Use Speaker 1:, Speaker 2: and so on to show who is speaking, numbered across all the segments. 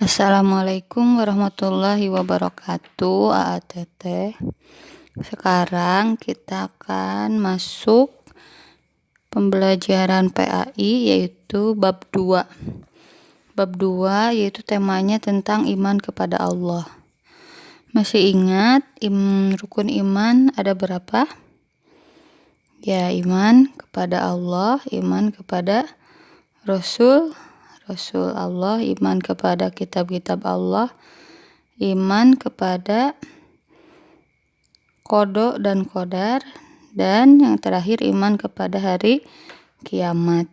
Speaker 1: Assalamualaikum warahmatullahi wabarakatuh. AATT. Sekarang kita akan masuk pembelajaran PAI yaitu bab 2. Bab 2 yaitu temanya tentang iman kepada Allah. Masih ingat rukun iman ada berapa? Ya, iman kepada Allah, iman kepada Rasul Allah, iman kepada kitab-kitab Allah, iman kepada qada dan qadar, dan yang terakhir iman kepada hari kiamat.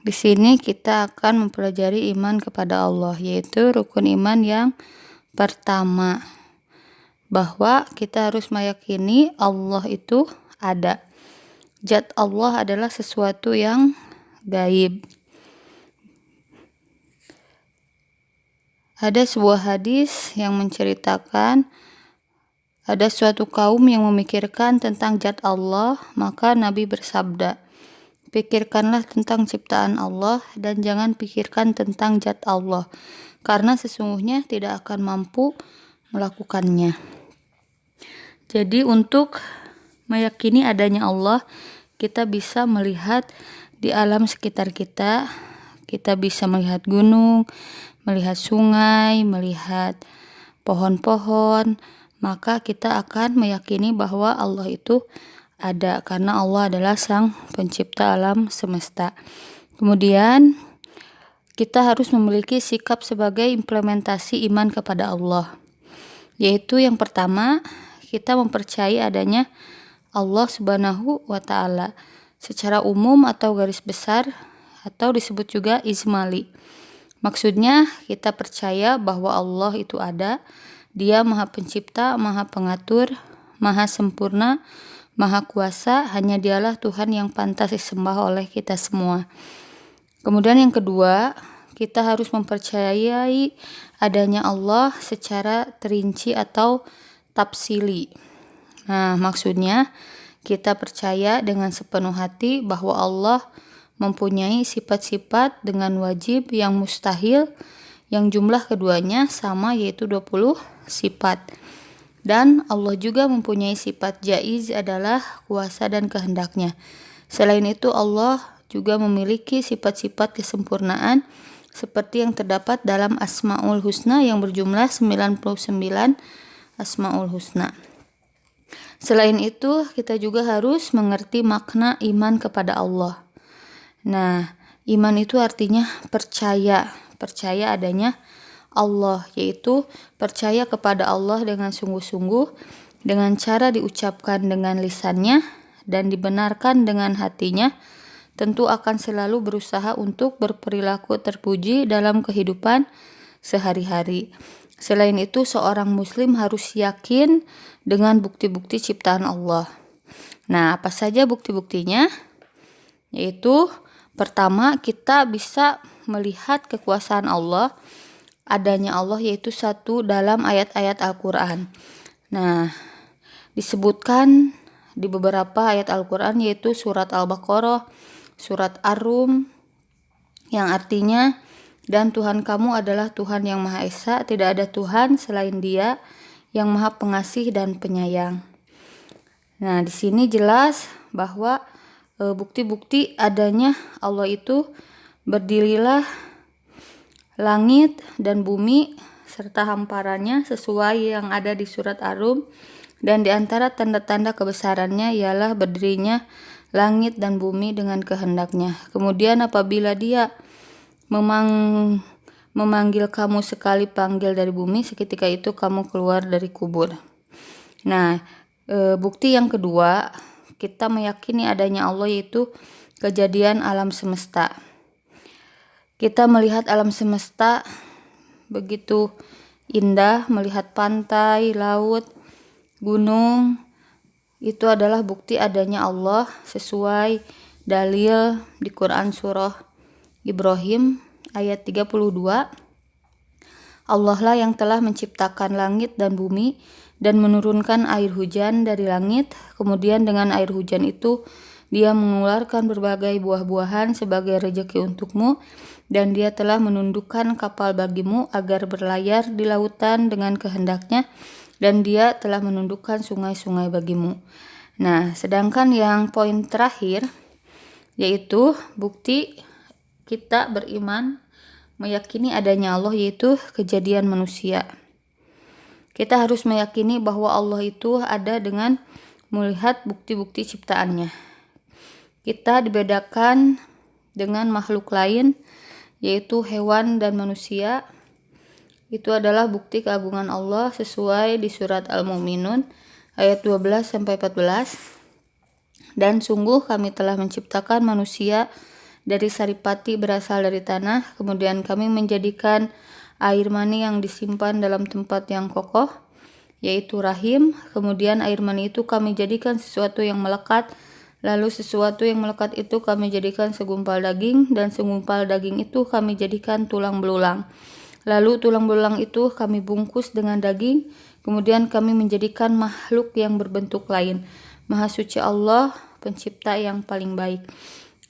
Speaker 1: Di sini kita akan mempelajari iman kepada Allah, yaitu rukun iman yang pertama, bahwa kita harus meyakini Allah itu ada. Zat Allah adalah sesuatu yang gaib. Ada sebuah hadis yang menceritakan ada suatu kaum yang memikirkan tentang zat Allah, maka Nabi bersabda, pikirkanlah tentang ciptaan Allah dan jangan pikirkan tentang zat Allah, karena sesungguhnya tidak akan mampu melakukannya. Jadi untuk meyakini adanya Allah, kita bisa melihat di alam sekitar kita, kita bisa melihat gunung, melihat sungai, melihat pohon-pohon, maka kita akan meyakini bahwa Allah itu ada, karena Allah adalah Sang Pencipta alam semesta. Kemudian kita harus memiliki sikap sebagai implementasi iman kepada Allah, yaitu yang pertama, kita mempercayai adanya Allah Subhanahu wa Ta'ala secara umum atau garis besar, atau disebut juga ijmali. Maksudnya kita percaya bahwa Allah itu ada, Dia Maha Pencipta, Maha Pengatur, Maha Sempurna, Maha Kuasa, hanya Dialah Tuhan yang pantas disembah oleh kita semua. Kemudian yang kedua, kita harus mempercayai adanya Allah secara terinci atau tafsili. Nah, maksudnya kita percaya dengan sepenuh hati bahwa Allah mempunyai sifat-sifat dengan wajib yang mustahil, yang jumlah keduanya sama, yaitu 20 sifat. Dan Allah juga mempunyai sifat jaiz, adalah kuasa dan kehendaknya. Selain itu Allah juga memiliki sifat-sifat kesempurnaan seperti yang terdapat dalam Asmaul Husna yang berjumlah 99 Asmaul Husna. Selain itu, kita juga harus mengerti makna iman kepada Allah. Nah, iman itu artinya percaya adanya Allah, yaitu percaya kepada Allah dengan sungguh-sungguh, dengan cara diucapkan dengan lisannya dan dibenarkan dengan hatinya. Tentu akan selalu berusaha untuk berperilaku terpuji dalam kehidupan sehari-hari. Selain itu, seorang muslim harus yakin dengan bukti-bukti ciptaan Allah. Nah, apa saja bukti-buktinya? Yaitu pertama, kita bisa melihat kekuasaan Allah, adanya Allah, yaitu satu dalam ayat-ayat Al-Quran. Nah, disebutkan di beberapa ayat Al-Quran, yaitu surat Al-Baqarah, surat Ar-Rum, yang artinya, dan Tuhan kamu adalah Tuhan yang Maha Esa, tidak ada Tuhan selain Dia yang Maha Pengasih dan Penyayang. Nah, di sini jelas bahwa bukti-bukti adanya Allah itu, berdirilah langit dan bumi serta hamparannya sesuai yang ada di surat Ar-Rum, dan di antara tanda-tanda kebesarannya ialah berdirinya langit dan bumi dengan kehendaknya. Kemudian apabila Dia memanggil kamu sekali panggil dari bumi, seketika itu kamu keluar dari kubur. Nah, bukti yang kedua, kita meyakini adanya Allah, yaitu kejadian alam semesta. Kita melihat alam semesta begitu indah, melihat pantai, laut, gunung, itu adalah bukti adanya Allah sesuai dalil di Quran surah Ibrahim ayat 32. Allah lah yang telah menciptakan langit dan bumi dan menurunkan air hujan dari langit, kemudian dengan air hujan itu Dia mengeluarkan berbagai buah-buahan sebagai rejeki untukmu, dan Dia telah menundukkan kapal bagimu agar berlayar di lautan dengan kehendaknya, dan Dia telah menundukkan sungai-sungai bagimu. Nah, sedangkan yang poin terakhir, yaitu bukti kita beriman, meyakini adanya Allah, yaitu kejadian manusia. Kita harus meyakini bahwa Allah itu ada dengan melihat bukti-bukti ciptaannya. Kita dibedakan dengan makhluk lain, yaitu hewan dan manusia. Itu adalah bukti keagungan Allah sesuai di surat Al-Mu'minun ayat 12-14. Dan sungguh kami telah menciptakan manusia dari saripati berasal dari tanah, kemudian kami menjadikan air mani yang disimpan dalam tempat yang kokoh, yaitu rahim. Kemudian air mani itu kami jadikan sesuatu yang melekat, lalu sesuatu yang melekat itu kami jadikan segumpal daging, dan segumpal daging itu kami jadikan tulang belulang. Lalu tulang belulang itu kami bungkus dengan daging, kemudian kami menjadikan makhluk yang berbentuk lain. Maha suci Allah, pencipta yang paling baik.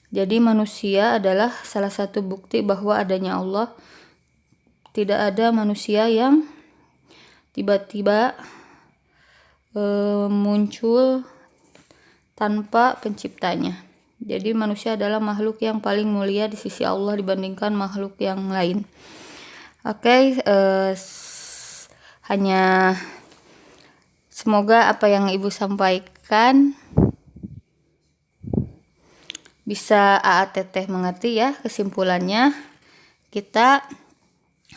Speaker 1: Jadi manusia adalah salah satu bukti bahwa adanya Allah. Tidak ada manusia yang tiba-tiba muncul tanpa penciptanya. Jadi manusia adalah makhluk yang paling mulia di sisi Allah dibandingkan makhluk yang lain. Oke, hanya semoga apa yang Ibu sampaikan bisa AATT mengerti ya. Kesimpulannya, kita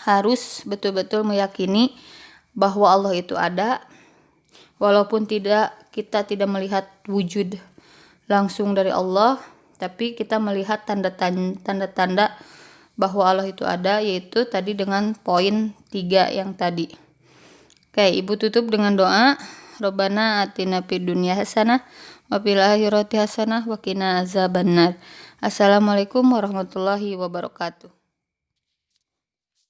Speaker 1: harus betul-betul meyakini bahwa Allah itu ada, walaupun kita tidak melihat wujud langsung dari Allah, tapi kita melihat tanda-tanda bahwa Allah itu ada, yaitu tadi dengan poin 3 yang tadi. Oke, Ibu tutup dengan doa. Rabbana atina fid dunya hasanah wa fil akhirati hasanah wa qina azabannar. Assalamualaikum warahmatullahi wabarakatuh.